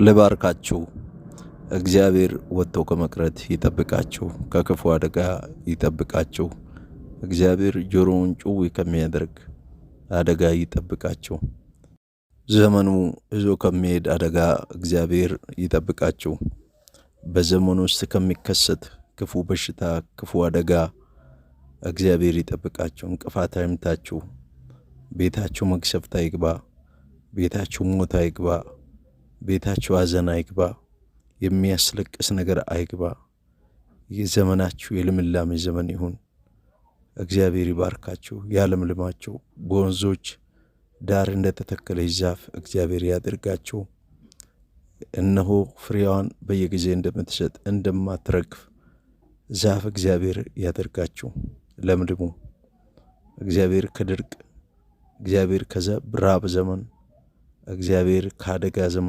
ልባርካችሁ። እግዚአብሔር ወጥቶ ከመቅረት ይጠብቃችሁ፣ ከክፉ አደጋ ይጠብቃችሁ። እግዚአብሔር ጆሮውን ጭው ከሚያደርግ አደጋ ይጠብቃችሁ። ዘመኑ ይዞ ከሚሄድ አደጋ እግዚአብሔር ይጠብቃችሁ። በዘመኑ ውስጥ ከሚከሰት ክፉ በሽታ፣ ክፉ አደጋ እግዚአብሔር ይጠብቃችሁ። እንቅፋት አይምታችሁ። ቤታችሁ መቅሰፍት አይግባ። ቤታችሁ ሞት አይግባ። ቤታችሁ ሐዘን አይግባ። የሚያስለቅስ ነገር አይግባ። የዘመናችሁ የልምላሜ ዘመን ይሁን። እግዚአብሔር ይባርካችሁ፣ ያለምልማችሁ። በወንዞች ዳር እንደተተከለች ዛፍ እግዚአብሔር ያድርጋችሁ። እነሆ ፍሬዋን በየጊዜ እንደምትሰጥ እንደማትረግፍ ዛፍ እግዚአብሔር ያደርጋችሁ። ለምልሙ። እግዚአብሔር ከድርቅ፣ እግዚአብሔር ከራብ ዘመን፣ እግዚአብሔር ከአደጋ ዘመን